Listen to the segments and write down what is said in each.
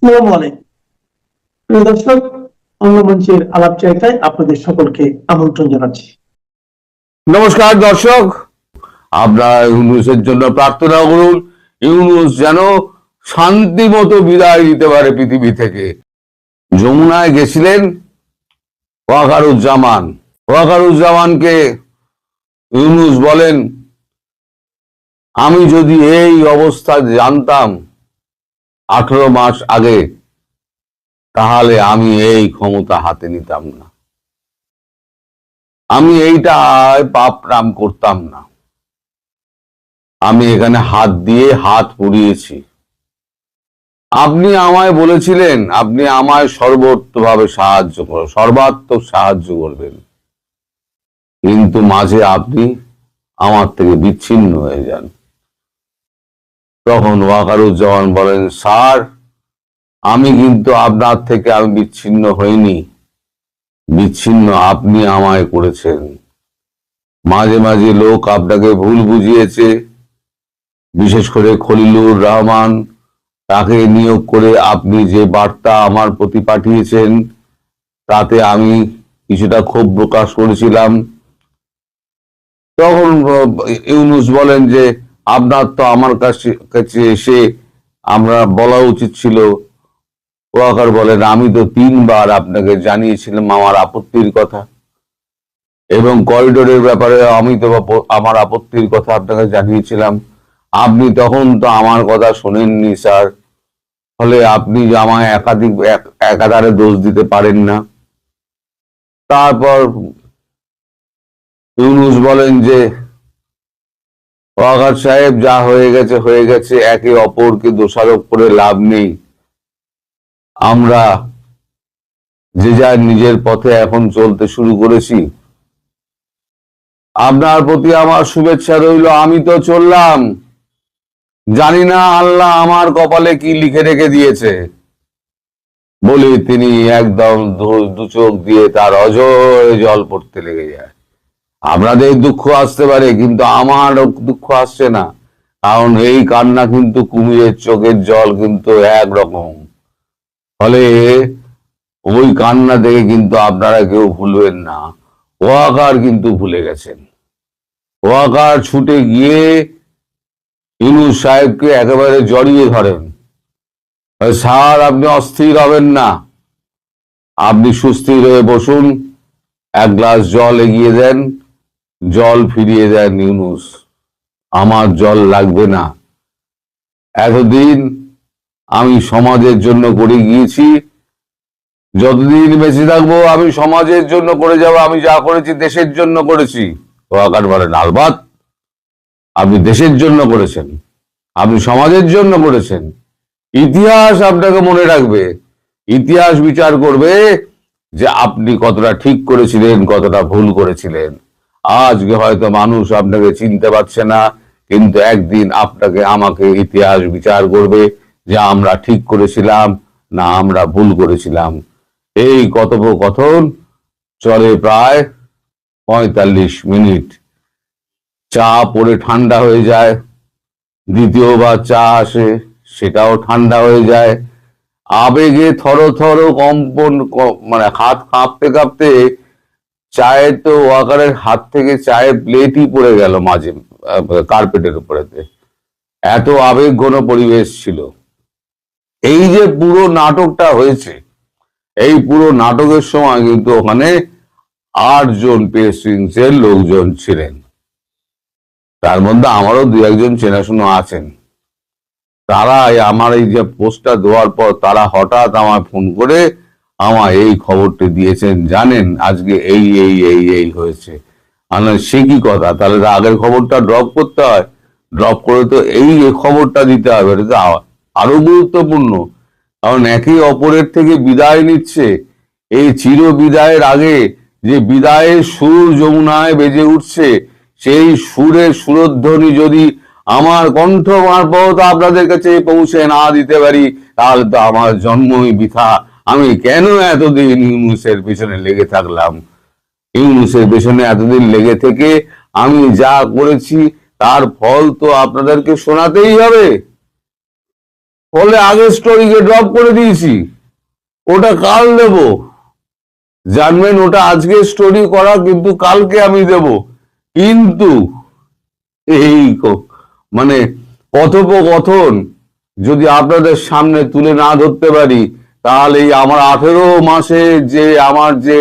আসসালামু আলাইকুম প্রিয় দর্শক, অঙ্গমঞ্চের আলাপ চাইতায় আপনাদের সকলকে আমন্ত্রণ জানাচ্ছি। নমস্কার দর্শক, আপনারা ইউনুসের জন্য প্রার্থনা করুন। ইউনুস যেন শান্তি মতো বিদায় দিতে পারে পৃথিবী থেকে। যমুনায় গেছিলেন ওয়াকারুজ্জামানকে ইউনুস বলেন, আমি যদি এই অবস্থা জানতাম 18 মাস আগে, তাহলে আমি এই ক্ষমতা হাতে নিতাম না, আমি এইটা পাপ নাম করতাম না। আমি এখানে হাত দিয়ে হাত পুড়িয়েছি। আপনি আমায় বলেছিলেন আপনি আমায় সর্বত্রভাবে সর্বাত্মক সাহায্য করবেন, কিন্তু মাঝে আপনি আমার থেকে বিচ্ছিন্ন হয়ে যান। তখন ওয়াকারুজ্জামান বলেন, স্যার, আমি কিন্তু আপনার থেকে আমি বিচ্ছিন্ন হইনি, বিচ্ছিন্ন আপনি আমায় করেছেন। মাঝে মাঝে লোক আপনাকে ভুল বুঝিয়েছে, বিশেষ করে খলিলুর রহমান, তাকে নিয়োগ করে আপনি যে বার্তা আমার প্রতি পাঠিয়েছেন তাতে আমি কিছুটা ক্ষোভ প্রকাশ করেছিলাম। তখন ইউনুস বলেন যে আপনার তো আমার কাছে এসে আমরা বলা উচিত ছিল। ওয়াকার বলেন, আমি তো 3 বার আপনাকে জানিয়েছিলাম আমার আপত্তির কথা, এবং করিডোরের ব্যাপারে আমি তো আমার আপত্তির কথা আপনাকে জানিয়েছিলাম। আপনি তখন তো আমার কথা শোনেননি স্যার, ফলে আপনি আমায় একাধারে দোষ দিতে পারেন না। তারপর ইউনুস বলেন যে ওয়াকার সাহেব, যা হয়ে গেছে হয়ে গেছে, একে অপরকে দোষারোপ করে লাভ নেই। আমরা যে যার নিজের পথে এখন চলতে শুরু করেছি। আপনার প্রতি আমার শুভেচ্ছা রইল। আমি তো চললাম, জানি না আল্লাহ আমার কপালে কি লিখে রেখে দিয়েছে। বলে তিনি একদম দু চোখ দিয়ে তার অজয় জল পড়তে লেগে যায়। আপনাদের দুঃখ আসতে পারে, কিন্তু আমার দুঃখ আসছে না, কারণ এই কান্না কিন্তু কুমিরের চোখের জল কিন্তু একরকম। ফলে ওই কান্না দেখে কিন্তু আপনারা কেউ ভুলবেন না। ওয়াকার কিন্তু ভুলে গেছেন। ওয়াকার ছুটে গিয়ে ইউনুস সাহেবকে একেবারে জড়িয়ে ধরেন। স্যার, আপনি অস্থির হবেন না, আপনি সুস্থির হয়ে বসুন। এক গ্লাস জল এগিয়ে দেন, জল ফিরিয়ে দেন ইউনুস। আমার জল লাগবে না, এতদিন আমি সমাজের জন্য করে গিয়েছি, যতদিন বেঁচে থাকবো আমি সমাজের জন্য করে যাব। আমি যা করেছি দেশের জন্য করেছি। ওয়াকার বলেন, আলবাত আপনি দেশের জন্য করেছেন, আপনি সমাজের জন্য করেছেন। ইতিহাস আপনাকে মনে রাখবে, ইতিহাস বিচার করবে যে আপনি কতটা ঠিক করেছিলেন, কতটা ভুল করেছিলেন। আজকে হয়তো মানুষ আপনাকে চিনতে পারছে না, কিন্তু একদিন আপনাকে আমাকে ইতিহাস বিচার করবে যে আমরা ঠিক করেছিলাম না আমরা ভুল করেছিলাম। এই কথোপকথন চলে প্রায় 45 মিনিট। চা পড়ে ঠান্ডা হয়ে যায়, দ্বিতীয়বার চা আসে, সেটাও ঠান্ডা হয়ে যায়। আবেগে থর থর কম্পন, মানে হাত কাঁপতে কাঁপতে চায়ের তো ওয়াকারের হাত থেকে চায়ের প্লেটই পড়ে গেল মাঝে কার্পেটের উপরেতে। এত আবেগ ঘন পরিবেশ ছিল। এই যে পুরো নাটকটা হয়েছে, এই পুরো নাটকের সময় কিন্তু ওখানে 8 জন প্রেস উইংসের লোকজন ছিলেন। তার মধ্যে আমারও 2-1 চেনাশোনা আছেন। তারা আমার এই যে পোস্টটা দেওয়ার পর তারা হঠাৎ আমায় ফোন করে আমায় এই খবরটি দিয়েছেন, জানেন আজকে এই এই এই এই হয়েছে। সে কি কথা, তাহলে তো আগের খবরটা ড্রপ করতে হয়, ড্রপ করে তো এই খবরটা দিতে হবে। এটা তো আরো গুরুত্বপূর্ণ, কারণ একে অপরের থেকে বিদায় নিচ্ছে। এই চির বিদায়ের আগে যে বিদায়ের সুর যমুনায় বেজে উঠছে, সেই সুরের সুরধ্বনি যদি আমার কণ্ঠ মারফত আপনাদের কাছে পৌঁছে না দিতে পারি, তাহলে তো আমার জন্মই বৃথা। আমি কেন এতদিন ইউনুসের পেছনে লেগে থাকলাম? ইউনুসের পেছনে এতদিন লেগে থেকে আমি যা করেছি তার ফল তো আপনাদেরকে শোনাতেই হবে। ফলে আগের স্টোরিকে ড্রপ করে দিয়েছি, ওটা কাল দেব। জানবেন ওটা আজকে স্টোরি করা, কিন্তু কালকে আমি দেব। কিন্তু এই মানে কথোপকথন যদি আপনাদের সামনে তুলে না ধরতে পারি, তাহলে এই আমার 18 মাসে যে আমার যে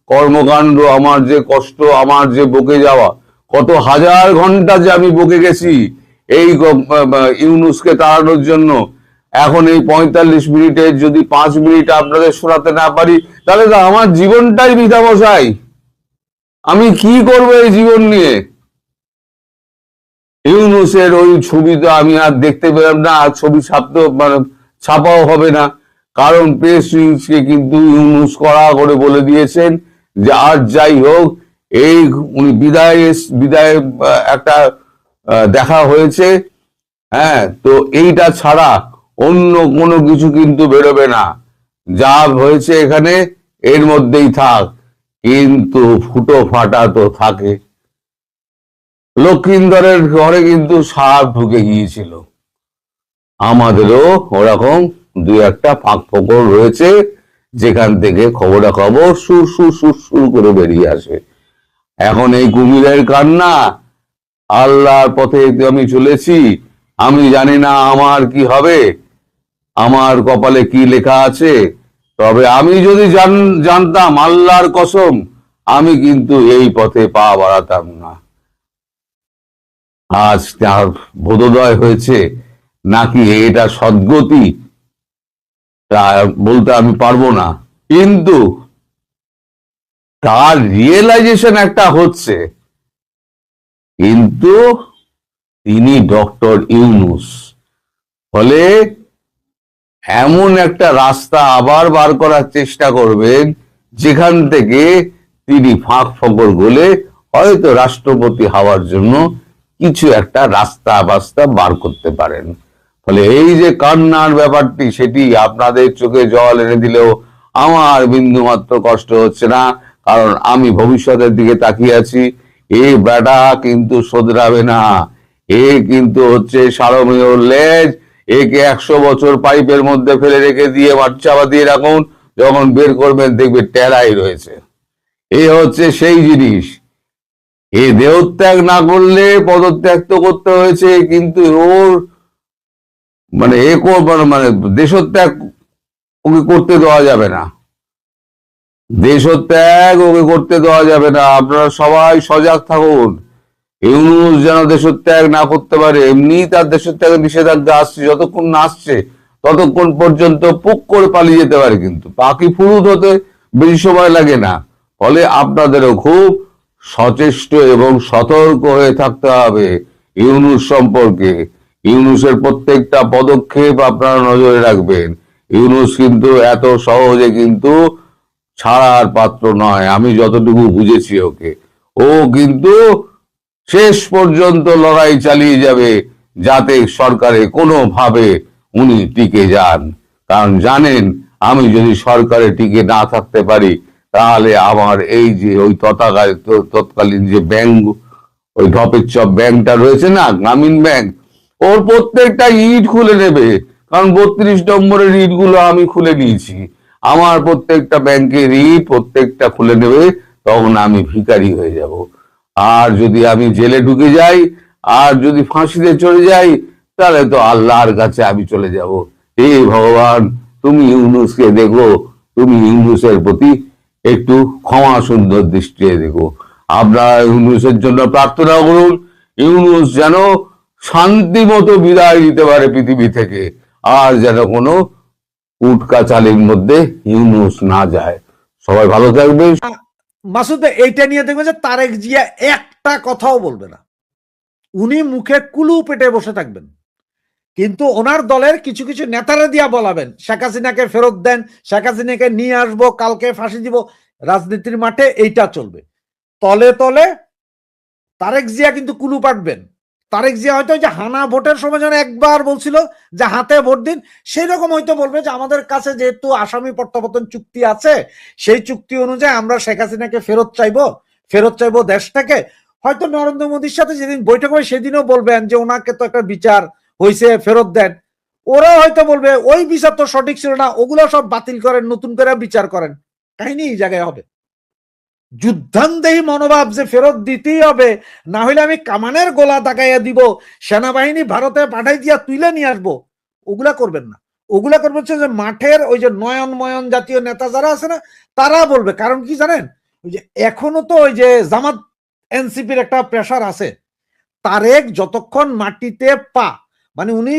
কর্মকাণ্ড, আমার যে কষ্ট, আমার যে বকে যাওয়া, কত হাজার ঘন্টা যে আমি বকে গেছি এই ইউনুসকে তাড়ানোর জন্য, এখন এই 45 মিনিটের যদি 5 মিনিট আপনাদের শোনাতে না পারি, তাহলে তো আমার জীবনটাই বৃথা বসাই। আমি কি করবো এই জীবন নিয়ে? ইউনুসের ওই ছবি তো আমি আর দেখতে পেলাম না, আর ছবি ছাপতেও ছাপাও হবে না, কারণ প্রেস রিলিজকে কিন্তু ইউনুস করা করে বলে দিয়েছেন যে আর যাই হোক এই উনি বিদায় একটা দেখা হয়েছে, হ্যাঁ, তো এইটা ছাড়া অন্য কোনো কিছু কিন্তু বেরোবে না, যা হয়েছে এখানে এর মধ্যেই থাক। কিন্তু ফুটো ফাটা তো থাকে। লক্ষিন্দরের ঘরে কিন্তু সাপ ঢুকে গিয়েছিল, আমাদেরও ওরকম দুই একটা ফাঁক ফোকর রয়েছে, যেখান থেকে খবরাখবর সুর সুর সুর সুর করে বেরিয়ে আসে। এখন এই কুমিরের কান্না, আল্লাহর পথে আমি চলেছি, আমি জানি না আমার কি হবে, আমার কপালে কি লেখা আছে, তবে আমি যদি জানতাম, আল্লাহর কসম, আমি কিন্তু এই পথে পা বাড়াতাম না। আজ তার বোধোদয় হয়েছে নাকি এটা সদ্গতি, তা বলতে আমি পারবো না, কিন্তু তার রিয়েলাইজেশন একটা হচ্ছে। কিন্তু তিনি ডক্টর ইউনুস, ফলে এমন একটা রাস্তা আবার বার করার চেষ্টা করবেন যেখান থেকে তিনি ফাঁক ফকর গলে হয়তো রাষ্ট্রপতি হওয়ার জন্য কিছু একটা রাস্তা বাস্তা বার করতে পারেন। ফলে এই যে কান্নার ব্যাপারটি, সেটি আপনাদের চোখে জল এনে দিলেও আমার বিন্দু মাত্র কষ্ট হচ্ছে না, কারণ আমি ভবিষ্যতের দিকে তাকিয়ে আছি। এই বেটা কিন্তু শোধরাবে না, এ কিন্তু হচ্ছে সারমেয় লেজ, একে 100 বছর পাইপের মধ্যে ফেলে রেখে দিয়ে চাপা দিয়ে রাখুন, যখন বের করবেন দেখবে টেরাই রয়েছে। এ হচ্ছে সেই জিনিস। এ দেহত্যাগ না করলে পদত্যাগ তো করতে হয়েছে, কিন্তু ওর মানে মানে দেশত্যাগ ওকে করতে দেওয়া যাবে না, দেশত্যাগ ওকে করতে দেওয়া যাবে না। আপনারা সবাই সজাগ থাকুন, ইউনুস যেন দেশত্যাগ না করতে পারে। এমনি তার দেশত্যাগের নিষেধাজ্ঞা আসছে, যতক্ষণ না আসছে ততক্ষণ পর্যন্ত পুক করে পালিয়ে যেতে পারে, কিন্তু পাখি ফুরুত হতে বেশি সময় লাগে না। ফলে আপনাদেরও খুব সচেষ্ট এবং সতর্ক হয়ে থাকতে হবে ইউনুস সম্পর্কে। ইউনুসের প্রত্যেকটা পদক্ষেপ আপনারা নজরে রাখবেন। ইউনুস কিন্তু এত সহজে কিন্তু ছাড়ার পাত্র নয়, আমি যতটুকু বুঝেছি ওকে। ও কিন্তু শেষ পর্যন্ত লড়াই চালিয়ে যাবে যাতে সরকারে কোনোভাবে উনি টিকে যান, কারণ জানেন আমি যদি সরকারে টিকে না থাকতে পারি, তাহলে আমার এই যে ওই তৎকালীন যে ব্যাংক, ওই ঢপের চপ ব্যাংকটা রয়েছে না, গ্রামীণ ব্যাংক, ওর প্রত্যেকটা ইট খুলে নেবে, কারণ 32 নম্বরের ইট গুলো আমি খুলে নিয়েছি। আমার প্রত্যেকটা ব্যাংকের ইট প্রত্যেকটা খুলে নেবে, তখন আমি ভিখারি হয়ে যাব। আর যদি আমি জেলে ঢুকে যাই, আর যদি ফাঁসিতে চলে যাই, তাহলে তো আল্লাহর কাছে আমি চলে যাব। হে ভগবান, তুমি ইউনুসকে দেখো, তুমি ইউনুসের প্রতি একটু ক্ষমা সুন্দর দৃষ্টিতে দেখো। আপনারা ইউনুসের জন্য প্রার্থনা করুন, ইউনুস যেন শান্তি মতো বিদায় দিতে পারে পৃথিবী থেকে, আর যেন কোনো উটকাচালির মধ্যে ইউনুস না যায়। সবাই ভালো থাকবে। মাসুদ, এইটা নিয়ে দেখবেন যে তারেক জিয়া একটা কথাও বলবে না, উনি মুখে কুলু পেটে বসে থাকবেন, কিন্তু ওনার দলের কিছু কিছু নেতারা দিয়া বলাবেন শেখ হাসিনাকে ফেরত দেন, শেখ হাসিনাকে নিয়ে আসবো, কালকে ফাঁসি দিব। রাজনীতির মাঠে এইটা চলবে। তলে তলে তারেক জিয়া কিন্তু কুলু পাটবেন। তারেক জিয়া হয়তো যে হানা ভোটের সময় যেন একবার বলছিল যে হাতে ভোট দিন, সেই রকম হয়তো বলবে যে আমাদের কাছে যেহেতু আসামি প্রত্যাবর্তন চুক্তি আছে, সেই চুক্তি অনুযায়ী আমরা শেখ হাসিনাকে ফেরত চাইবো দেশ থেকে। হয়তো নরেন্দ্র মোদীর সাথে যেদিন বৈঠক হবে সেদিনও বলবেন যে ওনাকে তো একটা বিচার হয়েছে, ফেরত দেন। ওরা হয়তো বলবে ওই বিচার তো সঠিক ছিল না, ওগুলো সব বাতিল করেন, নতুন করে বিচার করেন। কাহিনী এই জায়গায় হবে। যুদ্ধান্দেহী মনোভাব যে ফেরত দিতেই হবে, না হলে আমি কামানের গোলা দাগাইয়া দিব, সেনাবাহিনী ভারতে পাঠাই দিয়া তুলে নিয়ে আসবো, ওগুলা করবেন না। ওগুলা করবে হচ্ছে যে মাঠের ওই যে নয়ন ময়ন জাতীয় নেতা যারা আছে না, তারা বলবে। কারণ কি জানেন, ওই যে এখনো তো ওই যে জামাত এনসিপির একটা প্রেশার আছে। তারেক যতক্ষণ মাটিতে পা, মানে উনি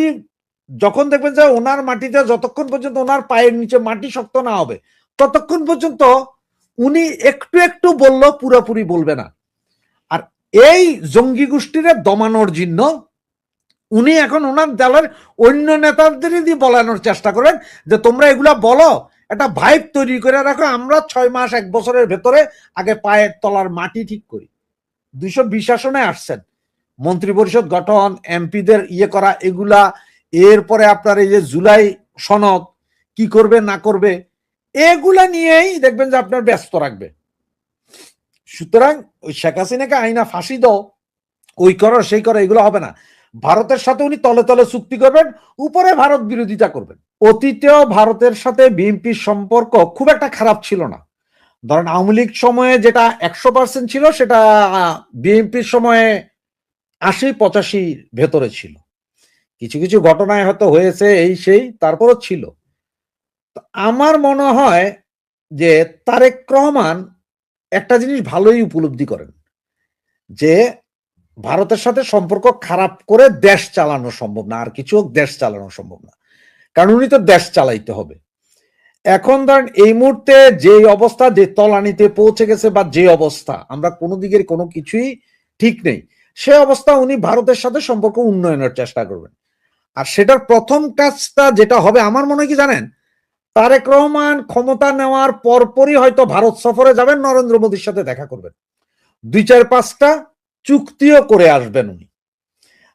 যখন দেখবেন যে ওনার মাটিতে যতক্ষণ পর্যন্ত ওনার পায়ের নিচে মাটি শক্ত না হবে, ততক্ষণ পর্যন্ত উনি একটু একটু বললেও পুরোপুরি বলবে না। আর এই জঙ্গি গোষ্ঠীরে দমানোর জন্য উনি এখন ওনার দলের অন্য নেতাদের দিয়ে বলানোর চেষ্টা করেন যে তোমরা এগুলা বলো, একটা ভাইব তৈরি করে রাখো, আমরা 6 মাস 1 বছরের ভেতরে আগে পায়ের তলার মাটি ঠিক করি। 220 আসনে আসছেন, মন্ত্রী পরিষদ গঠন, এমপিদের ইয়ে করা, এগুলা, এরপরে আপনার এই যে জুলাই সনদ কি করবে না করবে, এগুলা নিয়েই দেখবেন যে আপনার ব্যস্ত রাখবে। সুতরাং ওই শেখ হাসিনাকে আইনা ফাঁসি দাও, ওই করো সেই করো, এগুলো হবে না। ভারতের সাথে উনি তলে তলে চুক্তি করবেন, উপরে ভারত বিরোধিতা করবেন। অতীতেও ভারতের সাথে বিএনপির সম্পর্ক খুব একটা খারাপ ছিল না। ধরেন আওয়ামী লীগ সময়ে যেটা 100% ছিল, সেটা বিএনপির সময়ে 80-85 ভেতরে ছিল। কিছু কিছু ঘটনায় হয়তো হয়েছে এই সেই, তারপরও ছিল। আমার মনে হয় যে তারেক রহমান একটা জিনিস ভালোই উপলব্ধি করেন, যে ভারতের সাথে সম্পর্ক খারাপ করে দেশ চালানো সম্ভব না, আর কিছু দেশ চালানো সম্ভব না। কারণ উনি তো দেশ চালাইতে হবে। এখন ধরেন এই মুহূর্তে যে অবস্থা, যে তলানিতে পৌঁছে গেছে, বা যে অবস্থা, আমরা কোনো দিকের কোনো কিছুই ঠিক নেই, সে অবস্থা উনি ভারতের সাথে সম্পর্ক উন্নয়নের চেষ্টা করবেন। আর সেটার প্রথম কাজটা যেটা হবে আমার মনে হয় কি জানেন, তারেক রহমান ক্ষমতা নেওয়ার পরপরই হয়তো ভারত সফরে যাবেন, নরেন্দ্র মোদীর সাথে দেখা করবেন, 2-4-5টা চুক্তিও করে আসবেন উনি।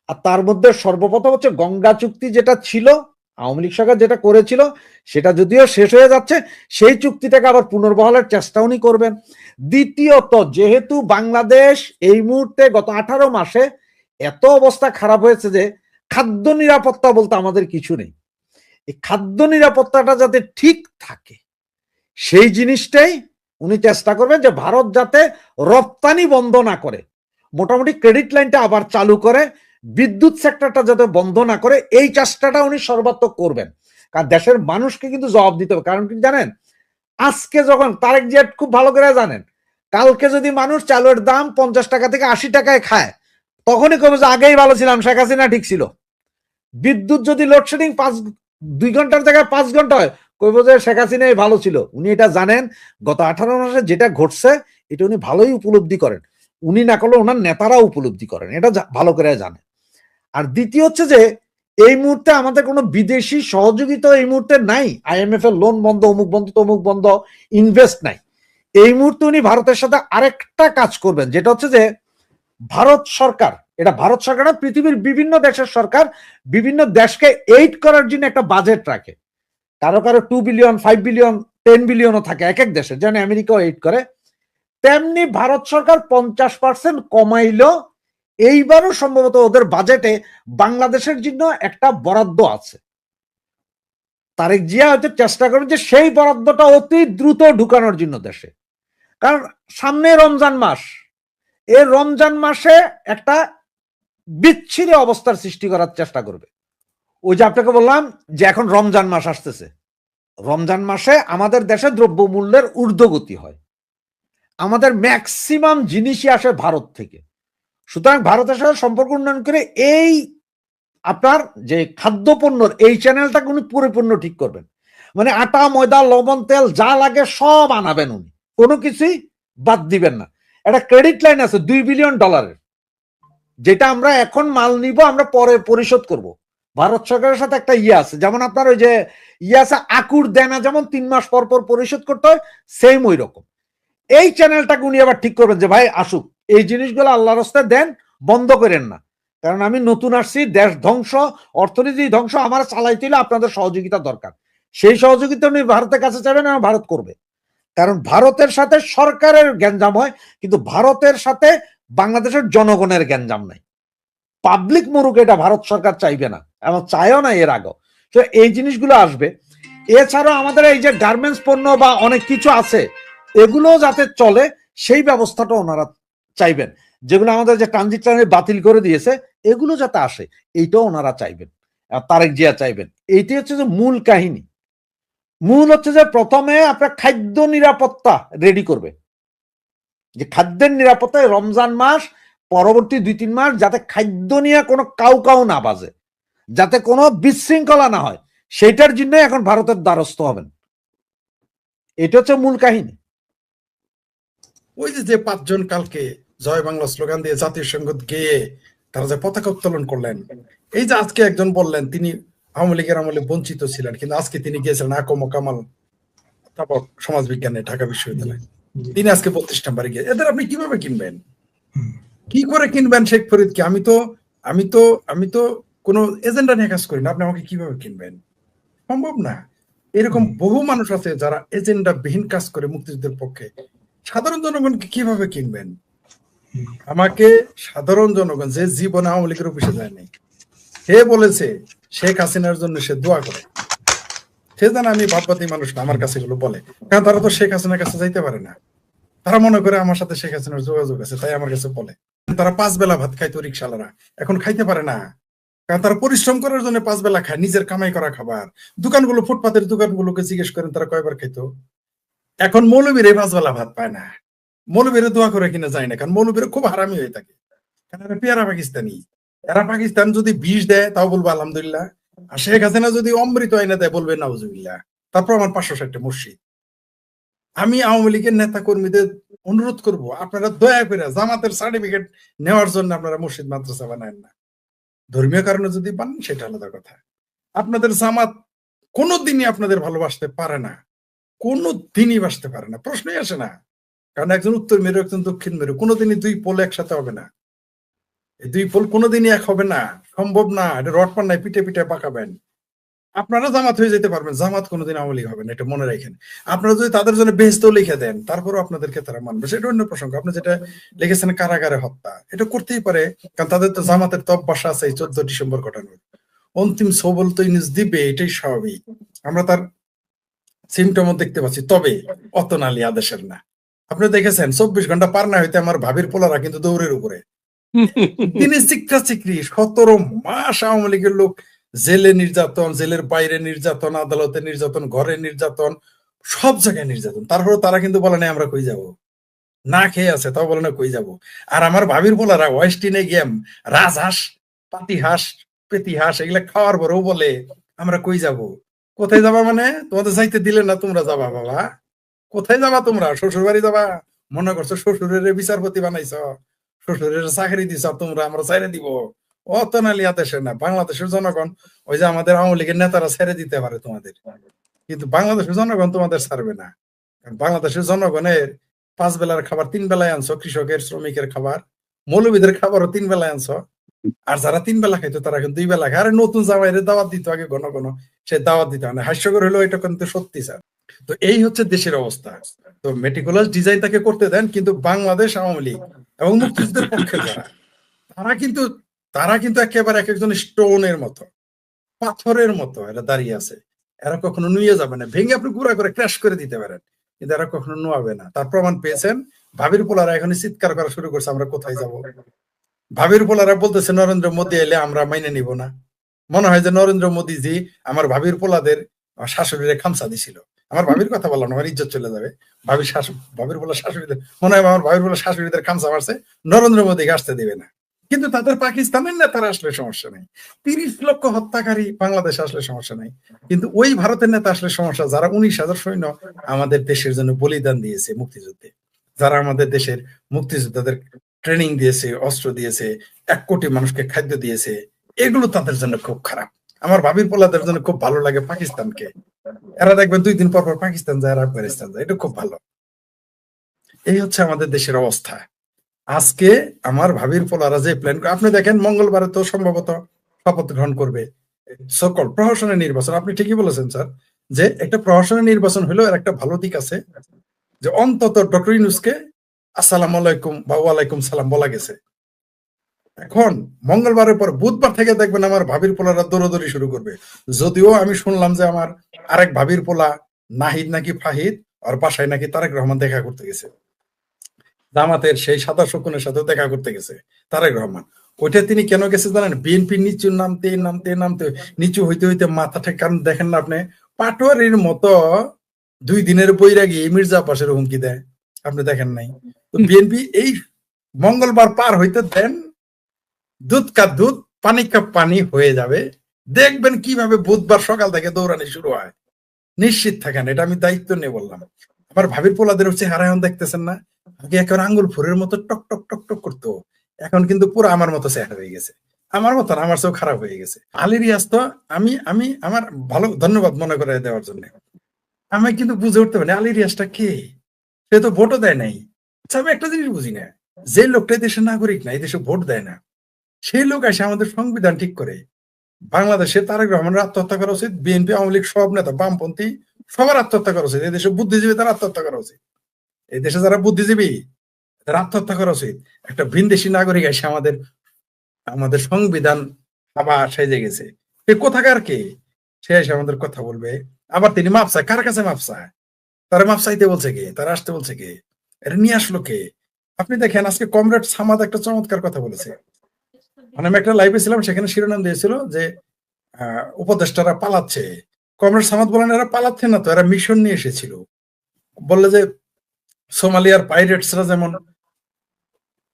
আর তার মধ্যে সর্বপ্রথম হচ্ছে গঙ্গা চুক্তি, যেটা ছিল আওয়ামী লীগ সরকার যেটা করেছিল, সেটা যদিও শেষ হয়ে যাচ্ছে, সেই চুক্তিটাকে আবার পুনর্বহালের চেষ্টা উনি করবেন। দ্বিতীয়ত, যেহেতু বাংলাদেশ এই মুহূর্তে গত 18 মাসে এত অবস্থা খারাপ হয়েছে যে খাদ্য নিরাপত্তা বলতে আমাদের কিছু নেই, এই খাদ্য নিরাপত্তাটা যাতে ঠিক থাকে, সেই জিনিসটাই উনি চেষ্টা করবেন, যে ভারত যাতে রপ্তানি বন্ধ না করে, মোটামুটি ক্রেডিট লাইনটা আবার চালু করে, বিদ্যুৎ সেক্টরটা যাতে বন্ধ না করে, এই চেষ্টাটা উনি সর্বাত্মক করবেন। কারণ দেশের মানুষকে কিন্তু জবাব দিতে হবে। কারণ কি জানেন, আজকে যখন তারেক জিয়া খুব ভালো করে জানেন, কালকে যদি মানুষ চালের দাম 50 টাকা থেকে 80 টাকায় খায়, তখনই কবে যে আগেই ভালো ছিলাম, শেখ হাসিনা ঠিক ছিল। বিদ্যুৎ যদি লোডশেডিং 2 ঘন্টার জায়গায় 5 ঘন্টা হয়, কইব যে শেখ হাসিনাই ভালো ছিল। উনি এটা জানেন, গত 18 মাসে যেটা ঘটছে এটা উনি ভালোই উপলব্ধি করেন। উনি না করলে ওনার নেতারা উপলব্ধি করেন, এটা ভালো করে জানে। আর দ্বিতীয় হচ্ছে যে এই মুহূর্তে আমাদের কোনো বিদেশি সহযোগিতা এই মুহূর্তে নাই। IMF এর লোন বন্ধ, অমুক বন্ধ, তমুক বন্ধ, ইনভেস্ট নাই। এই মুহূর্তে উনি ভারতের সাথে আরেকটা কাজ করবেন, যেটা হচ্ছে যে ভারত সরকার, এটা ভারত সরকার না, পৃথিবীর বিভিন্ন দেশের সরকার বিভিন্ন দেশকে এইড করার জন্য একটা বাজেট রাখে। কারো কারো 2 বিলিয়ন, 5 বিলিয়ন, 10 বিলিয়নও থাকে এক এক দেশে, যেন আমেরিকাও এইড করে। তেমনি ভারত সরকার 50% কমাইলো। এইবারও সম্ভবত ওদের বাজেটে বাংলাদেশের জন্য একটা বরাদ্দ আছে। তারেক জিয়া হয়তো চেষ্টা করেন যে সেই বরাদ্দটা অতি দ্রুত ঢুকানোর জন্য দেশে। কারণ সামনে রমজান মাস, এই রমজান মাসে একটা বিচ্ছিরি অবস্থার সৃষ্টি করার চেষ্টা করবে। ওই যে আপনাকে বললাম যে এখন রমজান মাস আসতেছে, রমজান মাসে আমাদের দেশে দ্রব্যমূল্যের ঊর্ধ্বগতি হয়, আমাদের ম্যাক্সিমাম জিনিসই আসে ভারত থেকে। সুতরাং ভারতের সাথে সম্পর্ক উন্নয়ন করে এই আপনার যে খাদ্যপণ্যর এই চ্যানেলটাকে উনি পরিপূর্ণ ঠিক করবেন। মানে আটা, ময়দা, লবণ, তেল যা লাগে সব আনাবেন উনি, কোনো কিছুই বাদ দিবেন না। একটা ক্রেডিট লাইন আছে $2 বিলিয়ন, যেটা আমরা এখন মাল নিব, আমরা পরে পরিশোধ করব। ভারত সরকারের সাথে একটা ইয়ে আছে, যেমন আপনার ওই যে ইয়ে আছে আকুর দেনা, যেমন 3 মাস পর পর পরিশোধ করতে হয়, সেম ওই রকম। এই চ্যানেলটাকে উনি আবার ঠিক করবেন যে ভাই আসুক, এই জিনিসগুলো আল্লাহর রাস্তায় দেন, বন্ধ করেন না। কারণ আমি নতুন আসছি, দেশ ধ্বংস, অর্থনীতি ধ্বংস, আমার চালাইতে হলে আপনাদের সহযোগিতা দরকার। সেই সহযোগিতা উনি ভারতের কাছে চাইবেন এবং ভারত করবে। কারণ ভারতের সাথে সরকারের গ্যাঞ্জাম হয়, কিন্তু ভারতের সাথে বাংলাদেশের জনগণের গ্যাঞ্জাম নাই। পাবলিক মরুক, এটা ভারত সরকার চাইবে না এবং চায়ও না এর আগেও। তো এই জিনিসগুলো আসবে। এছাড়াও আমাদের এই যে গার্মেন্টস পণ্য বা অনেক কিছু আছে, এগুলো যাতে চলে সেই ব্যবস্থাটা ওনারা চাইবেন। যেগুলো আমাদের যে ট্রানজিট বাতিল করে দিয়েছে, এগুলো যাতে আসে, এইটাও ওনারা চাইবেন, তারেক জিয়া চাইবেন। এইটি হচ্ছে যে মূল কাহিনী। মূল হচ্ছে যে প্রথমে আপনার খাদ্য নিরাপত্তা রেডি করবে, যে খাদ্যের নিরাপত্তায় রমজান মাস পরবর্তী 2-3 মাস যাতে খাদ্য নিয়ে কোনো কাউ না বাজে, যাতে কোনো বিশৃঙ্খলা না হয়, সেটার জন্য এখন ভারতের দ্বারস্থ হবেন। এটা হচ্ছে মূল কাহিনী। ওই যে 5 জন কালকে জয় বাংলা স্লোগান দিয়ে জাতীয় সঙ্গীত গেয়ে তারা যে পতাকা উত্তোলন করলেন, এই যে আজকে একজন বললেন তিনি আওয়ামী লীগের আমলে বঞ্চিত ছিলেন, কিন্তু আজকে তিনি গিয়েছিলেন আকম কামাল তারপর সমাজ বিজ্ঞানে ঢাকা বিশ্ববিদ্যালয়, তিনি আজকে 32 নম্বরে গিয়ে, এদের আপনি কিভাবে কিনবেন? কি করে কিনবেন শেখ ফরিদকে? আমি তো কোনো এজেন্ডা নিয়ে কাজ করি না, আপনি আমাকে কিভাবে কিনবেন? সম্ভব না। এরকম বহু মানুষ আছে যারা এজেন্ডা বিহীন কাজ করে মুক্তিযুদ্ধের পক্ষে। সাধারণ জনগণকে কিভাবে কিনবেন? আমাকে সাধারণ জনগণ যে জীবনে আওয়ামী লীগের অফিসে যায়নি, সে বলেছে শেখ হাসিনার জন্য সে দোয়া করে, সে জানে আমি ভাববাদী মানুষ না, আমার কাছে এগুলো বলে, কারণ তারা তো শেখ হাসিনার কাছে যাইতে পারে না। তারা মনে করে আমার সাথে শেখ হাসিনার যোগাযোগ আছে, তাই আমার কাছে বলে। তারা 5 বেলা ভাত খাইতো রিক্সাওয়ালারা, এখন খাইতে পারে না, কারণ তারা পরিশ্রম করার জন্য 5 বেলা খায়, নিজের কামাই করা খাবার। দোকানগুলো, ফুটপাতের দোকানগুলোকে জিজ্ঞেস করেন তারা কয়বার খাইতো। এখন মৌলবীর 5 বেলা ভাত পায় না, মৌলবীর দোয়া করে কিনা যায় না, কারণ মৌলবীর খুব হারামি হয়ে থাকে, কারণ এরা পেয়ারা পাকিস্তানি। এরা পাকিস্তান যদি বিষ দেয় তাও বলবো আলহামদুলিল্লাহ, আর শেখ হাসিনা যদি অমৃত আইনে দেয় বলবে নাউজুবিল্লাহ। তারপর আমার 560টা মসজিদ। আমি আওয়ামী লীগের নেতা কর্মীদের অনুরোধ করব, আপনারা দয়া করে জামাতের সার্টিফিকেট নেওয়ার জন্য আপনারা মসজিদ মাদ্রাসা বানায় না। ধর্মীয় কারণে যদি বানান সেটা আলাদা কথা। আপনাদের জামাত কোনোদিনই আপনাদের ভালোবাসতে পারে না, কোনোদিনই বাসতে পারে না, প্রশ্নই আসে না। কারণ একজন উত্তর মেরু একজন দক্ষিণ মেরু, কোনোদিনই 2 পোল একসাথে হবে না। এই 2 পোল কোনোদিনই এক হবে না, সম্ভব না। এটা রড পান্নায় পিঠে পিঠে পাকাবেন। আপনারা জামাত হয়ে যেতে পারবেন, জামাত কোনোদিন আওয়ামী লীগ হবে না, এটা মনে রাখেন। আপনারা যদি তাদের জন্য বেহেশত লিখে দেন, তারপরও আপনাদেরকে তারা মানবে, সেটা অন্য প্রসঙ্গ। আপনি যেটা লিখেছেন কারাগারে হত্যা, এটা করতেই পারে, কারণ তাদের তো জামাতের তো অভ্যাস আছে এই 14 ডিসেম্বর ঘটানোর। অন্তিম সবল তো ইউনুস দিবে, এটাই স্বাভাবিক। আমরা তার সিমটমও দেখতে পাচ্ছি, তবে অতনালি আদেশের না। আপনি দেখেছেন 24 ঘন্টা পার না হইতে আমার ভাবির পোলারা কিন্তু দৌড়ের উপরে। তিনি চিকরা চিকরি 17 মাস আওয়ামী লীগের লোক জেলে নির্যাতন, জেলের বাইরে নির্যাতন, আদালতে নির্যাতন, ঘরে নির্যাতন, সব জায়গায় নির্যাতন। তারপরে তারা কিন্তু বলে না আমরা কই যাব, না খেয়ে আছে তাও বলে না কই যাব। আর আমার ভাবির পোলারা ওয়েস্টিনে গেম রাজহাঁস, পাতিহাঁস, পেতিহাঁস এগুলা খাওয়ার পরেও বলে আমরা কই যাব। কোথায় যাবা মানে? তোমাদের যাইতে দিলে না, তোমরা যাবা বাবা। কোথায় যাবা তোমরা? শ্বশুর বাড়ি যাবা? মনে করছো শ্বশুরের বিচারপতি বানাইছ, শ্বশুরের চাকরি দিছ তোমরা, আমরা ছেড়ে দিব? অতনালি আদেশে না। বাংলাদেশের জনগণ, ওই যে আমাদের আওয়ামী লীগের নেতারা ছেড়ে দিতে পারে তোমাদের, কিন্তু বাংলাদেশের জনগণ তোমাদের ছাড়বে না। কারণ বাংলাদেশের জনগণের 5 বেলার খাবার 3 বেলায় আনছো, কৃষকের শ্রমিকের খাবার, মৌলবীদের খাবারও 3 বেলায় আনছো। আর যারা 3 বেলা খাইতো তারা কিন্তু 2 বেলা খায়। আরে নতুন জামাইরে দাওয়াত দিত আগে ঘন ঘন, সে দাওয়াত দিতে হয় না। হাস্যকর হলো এটা কিন্তু সত্যি স্যার। তো এই হচ্ছে দেশের অবস্থা। তো মেটিকুলাস ডিজাইন তাকে করতে দেন, কিন্তু বাংলাদেশ আওয়ামী লীগ এবং মুক্তিযুদ্ধের পক্ষে যারা, তারা কিন্তু একেবারে এক একজন স্টোনের মতো, পাথরের মতো এরা দাঁড়িয়ে আছে। এরা কখনো নুয়ে যাবে না, ভেঙে আপনি গুঁড়া করে ক্র্যাশ করে দিতে পারেন, কিন্তু এরা কখনো নুয়াবে না। তার প্রমাণ পেয়েছেন। ভাবির পোলারা এখন চিৎকার করা শুরু করছে আমরা কোথায় যাব। ভাবির পোলারা বলতেছে নরেন্দ্র মোদী এলে আমরা মাইনে নিব না। মনে হয় যে নরেন্দ্র মোদীজি আমার ভাবির পোলাদের শাশুড়িরে খামসা দিছিল। আমার ভাবির কথা বললাম, আমার ইজ্জত চলে যাবে। ভাবির পোলা শাশুড়িদের, মনে হয় আমার ভাবির পোলা শাশুড়িদের খামসা মারছে, নরেন্দ্র মোদীকে আসতে দিবে না। কিন্তু তাদের পাকিস্তানের নেতারা আসলে সমস্যা নেই, 30 লক্ষ হত্যাকারী বাংলাদেশে আসলে সমস্যা নেই, কিন্তু ওই ভারতের নেতা আসলে সমস্যা, যারা 19,000 সৈন্য আমাদের দেশের জন্য বলিদান দিয়েছে মুক্তিযুদ্ধে, যারা আমাদের দেশের মুক্তিযোদ্ধাদের ট্রেনিং দিয়েছে, অস্ত্র দিয়েছে, 1 কোটি মানুষকে খাদ্য দিয়েছে, এগুলো তাদের জন্য খুব খারাপ। আমার ভাবির পোলাদের জন্য খুব ভালো লাগে পাকিস্তানকে। এরা দেখবেন 2 দিন পর পর পাকিস্তান যায় আর আফগানিস্তান যায়, এটা খুব ভালো। এই হচ্ছে আমাদের দেশের অবস্থা। আজকে আমার ভাবির পোলারা যে প্ল্যান, আপনি দেখেন মঙ্গলবারে তো সম্ভবত শপথ গ্রহণ করবে সকল প্রহসনের নির্বাচন। আপনি ঠিকই বলেছেন স্যার, যে একটা প্রহসনের নির্বাচন হলেও এর একটা ভালো দিক আছে, যে অন্তত ডক্টর ইউনূসকে আসসালামু আলাইকুম বা ওয়ালাইকুম সালাম বলা গেছে। এখন মঙ্গলবারের পর বুধবার থেকে দেখবেন আমার ভাবির পোলারা দৌড়াদৌড়ি শুরু করবে। যদিও আমি শুনলাম যে আমার আরেক ভাবির পোলা নাহিদ নাকি ফাহিদ আর বাসায় নাকি তারেক রহমান দেখা করতে গেছে, জামাতের সেই সাদা শকুনের সাথে দেখা করতে গেছে তারেক রহমান। ওইটা তিনি কেন গেছে জানেন? বিএনপি নিচু নামতে নামতে নামতে নিচু হইতে হইতে মাথাটা, কারণ দেখেন না আপনি পাটোয়ারির মতো 2 দিনের বৈরাগী মির্জা আব্বাসের হুমকি দেয়, আপনি দেখেন নাই? তো বিএনপি এই মঙ্গলবার পার হইতে দেন, দুধ কা দুধ পানি কা পানি হয়ে যাবে, দেখবেন কিভাবে বুধবার সকাল থেকে দৌড়ানি শুরু হয়। নিশ্চিত থাকেন, এটা আমি দায়িত্ব নিয়ে বললাম। আমার ভাবির পোলাদের হচ্ছে হারায়ন দেখতেছেন না, আগে এখন আঙ্গুল ফুরের মতো টক টক টক টক করতো, এখন কিন্তু পুরো আমার মতো চেহারা হয়ে গেছে, আমার মতন, আমার চেয়েও খারাপ হয়ে গেছে। আলী রিয়াজ তো আমি আমি আমার ভালো, ধন্যবাদ মনে করে দেওয়ার জন্য। আমি কিন্তু বুঝে উঠতে পারি আলী রিয়াজটা কে, সে তো ভোটও দেয় নাই। আচ্ছা, আমি একটা জিনিস বুঝি না, যে লোকটা দেশের নাগরিক না, এই দেশে ভোট দেয় না, সেই লোক এসে আমাদের সংবিধান ঠিক করে। বাংলাদেশে তারেক রহমানের আত্মহত্যা করা উচিত, বিএনপি আওয়ামী লীগ সব নেতা বামপন্থী সবার আত্মহত্যা করা উচিত, এই দেশে বুদ্ধিজীবী তারা আত্মহত্যা করা উচিত, এই দেশে যারা বুদ্ধিজীবী তারা আত্মহত্যা করা উচিত। একটা ভিনদেশী নাগরিক এসে আমাদের আমাদের সংবিধান আবার সেজে গেছে, সে কোথাকার কে, সে এসে আমাদের কথা বলবে, আবার তিনি মাপ চায়, কার কাছে মাপ চায়? তারা মাপ চাইতে বলছে কে, তারা আসতে বলছে কে, এটা নিয়ে আসলো কে? আপনি দেখেন আজকে কমরেড সামাদ একটা চমৎকার কথা বলেছে, মানে আমি একটা লাইভে ছিলাম, সেখানে শিরোনাম দিয়েছিল যে উপদেষ্টারা পালাচ্ছে। কমরেড সামাদ বলেন এরা পালাচ্ছে না তো, এরা মিশন নিয়ে এসেছিল। বললে যে সোমালিয়ার পাইরেটসরা যেমন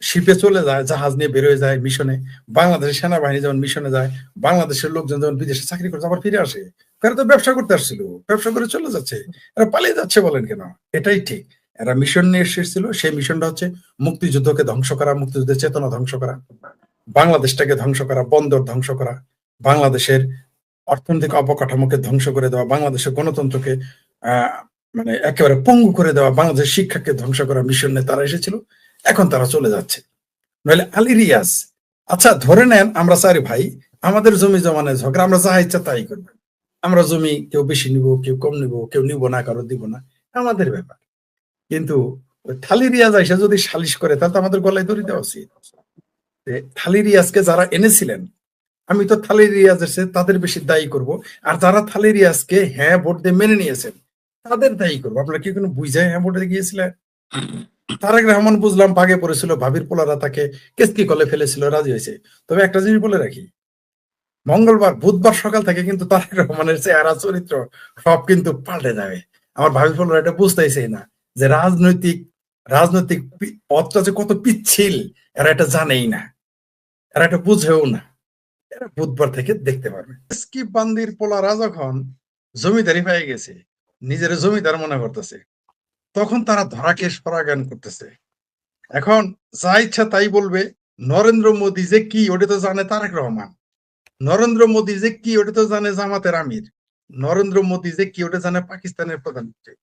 শিপে চলে যায়, জাহাজ নিয়ে বেরোয় যায় মিশনে, বাংলাদেশের সেনাবাহিনী যেমন মিশনে যায়, বাংলাদেশের লোকজন যেমন বিদেশে চাকরি করতে আবার ফিরে আসে, এরা তো ব্যবসা করতে আসছিল, ব্যবসা করে চলে যাচ্ছে, এরা পালিয়ে যাচ্ছে বলেন কেন? এটাই ঠিক, এরা মিশন নিয়ে এসেছিল। সেই মিশনটা হচ্ছে মুক্তিযুদ্ধকে ধ্বংস করা, মুক্তিযুদ্ধের চেতনা ধ্বংস করা, বাংলাদেশটাকে ধ্বংস করা, বন্দর ধ্বংস করা, বাংলাদেশের অর্থনৈতিক অবকাঠামোকে ধ্বংস করে দেওয়া, বাংলাদেশের গণতন্ত্রকে আহ মানে একেবারে পঙ্গু করে দেওয়া, বাংলাদেশের শিক্ষাকে ধ্বংস করা মিশন নিয়ে তারা এসেছিল, এখন তারা চলে যাচ্ছে। নইলে আলী রিয়াজ, আচ্ছা ধরে নেন আমরা চারি ভাই, আমাদের জমি জমানে ঝগড়া, আমরা যা ইচ্ছা তাই করবো, আমরা জমি কেউ বেশি নিব, কেউ কম নিব, কেউ নিব না, কারো দিব না, আমাদের ব্যাপার। কিন্তু ওই থালি রিয়াজ এসে যদি সালিশ করে, তাহলে তো আমাদের গলায় দড়ি দেওয়া উচিত। থালি রিয়াজকে যারা এনেছিলেন, আমি তো থালি রিয়াজের চেয়ে তাদের বেশি দায়ী করব, আর যারা থালি রিয়াজকে হ্যাঁ ভোট দিয়ে মেনে নিয়েছেন তাদের দায়ী করবো। আপনারা কি কোনো বুঝায় হ্যাঁ ভোটে গিয়েছিলেন? তারেক রহমান বুঝলাম ভাগে পড়েছিল, ভাবির পোলারা তাকে কেসকি কলে ফেলেছিল, রাজি হয়েছে। তবে একটা জিনিস বলে রাখি, মঙ্গলবার বুধবার সকাল থেকে কিন্তু তারেক রহমানের চেহারা চরিত্র সব কিন্তু পাল্টে যাবে। আমার ভাবির পোলারা এটা বুঝতেইছে না যে রাজনৈতিক রাজনৈতিক পথটা যে কত পিচ্ছিল, এরা এটা জানেই না, এরা এটা বুঝেও না, এরা বুধবার থেকে দেখতে পারবে। স্কিপ বান্দির পোলারা যখন জমিদারি পেয়ে গেছে, নিজের জমিদার মনে করতেছে, তখন তারা ধরাকে সরাগান করতেছে। এখন যা ইচ্ছা তাই বলবে। নরেন্দ্র মোদী যে কি ওটা তো জানে তারেক রহমান, নরেন্দ্র মোদী যে কি ওটা তো জানে জামাতের আমির, নরেন্দ্র মোদী যে কি ওটা জানে পাকিস্তানের প্রধানমন্ত্রী,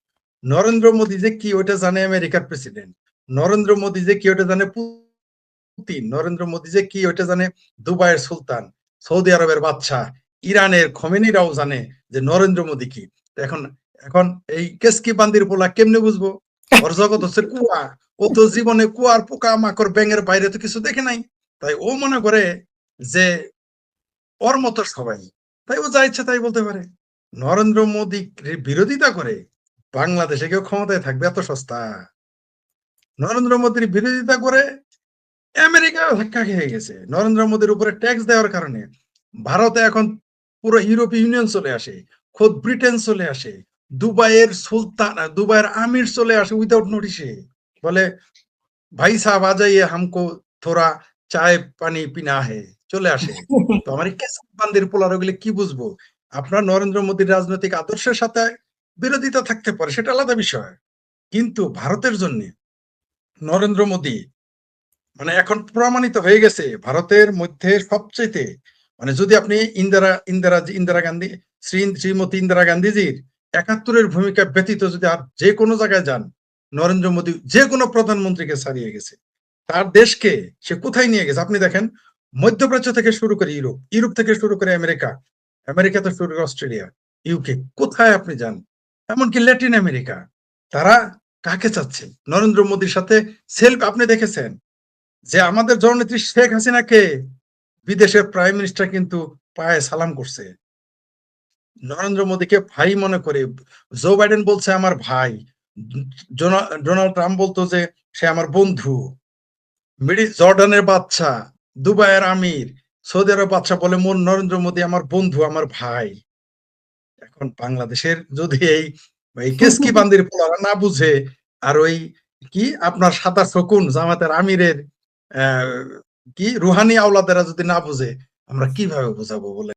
নরেন্দ্র মোদী যে কি ওটা জানে আমেরিকার প্রেসিডেন্ট, নরেন্দ্র মোদী যে কি ওটা জানে পুতিন, নরেন্দ্র মোদী যে কি ওটা জানে দুবাইয়ের সুলতান, সৌদি আরবের বাদশাহ, ইরানের খোমেনিরাও জানে যে নরেন্দ্র মোদী কি। এখন এখন এই কেসকি বান্দির পোলা কেমনে বুঝবো? ওর জগৎ হচ্ছে কুয়া, ও তো জীবনে কুয়ার পোকা মাকড় ব্যাঙের বাইরে তো কিছু দেখে নাই, তাই ও মনে করে যে ওর মতো সবাই, তাই ও যা ইচ্ছা তাই বলতে পারে। নরেন্দ্র মোদী বিরোধিতা করে বাংলাদেশে কেউ ক্ষমতায় থাকবে এত সস্তা? নরেন্দ্র মোদীর বিরোধিতা করে আমেরিকা ধাক্কা খেয়ে গেছে। নরেন্দ্র মোদীর উপরে ট্যাক্স দেওয়ার কারণে ভারতে এখন পুরো ইউরোপীয় ইউনিয়ন চলে আসে, খোদ ব্রিটেন চলে আসে, দুবাইয়ের সুলতান, দুবাইয়ের আমির চলে আসে উইদাউট নোটিশে, বলে ভাই সাহেব আ যাইয়ে হামকো থোড়া চায় পানি পিনা হে, চলে আসে। তো আমার বান্দির পোলার ওগুলো কি বুঝবো? আপনার নরেন্দ্র মোদীর রাজনৈতিক আদর্শের সাথে বিরোধিতা থাকতে পারে, সেটা আলাদা বিষয়, কিন্তু ভারতের জন্য নরেন্দ্র মোদী মানে এখন প্রমাণিত হয়ে গেছে ভারতের মধ্যে সবচেয়ে, মানে যদি আপনি ইন্দিরা গান্ধী, শ্রীমতী ইন্দিরা গান্ধীজির ৭১-এর ভূমিকা ব্যতীত যদি আর যে কোনো জায়গায় যান, নরেন্দ্র মোদী যে কোনো প্রধানমন্ত্রীকে ছাড়িয়ে গেছে, তার দেশকে সে কোথায় নিয়ে গেছে। আপনি দেখেন মধ্যপ্রাচ্য থেকে শুরু করে ইউরোপ, ইউরোপ থেকে শুরু করে আমেরিকা, আমেরিকা থেকে শুরু করে অস্ট্রেলিয়া, ইউকে, কোথায় আপনি যান, এমনকি ল্যাটিন আমেরিকা, তারা কাকে চাচ্ছে? নরেন্দ্র মোদীর সাথে সেলফি আপনি দেখেছেন, যে আমাদের জননেত্রী শেখ হাসিনাকে বিদেশের প্রাইম মিনিস্টার কিন্তু পায়ে সালাম করছে, নরেন্দ্র মোদীকে ভাই মনে করে। জো বাইডেন বলছে আমার ভাই, ডোনাল্ড ট্রাম্প বলতো যে সে আমার বন্ধু, জর্ডানের বাচ্চা, দুবাইয়ের আমির, সৌদি আরব বাচ্চা বলে নরেন্দ্র মোদী আমার বন্ধু, আমার ভাই। এখন বাংলাদেশের যদি এই কেসকি বান্দির পোলারা না বুঝে, আর ওই কি আপনার সাদা শকুন জামাতের আমিরের কি রুহানি আওলাদেরা যদি না বুঝে, আমরা কিভাবে বোঝাবো বলে?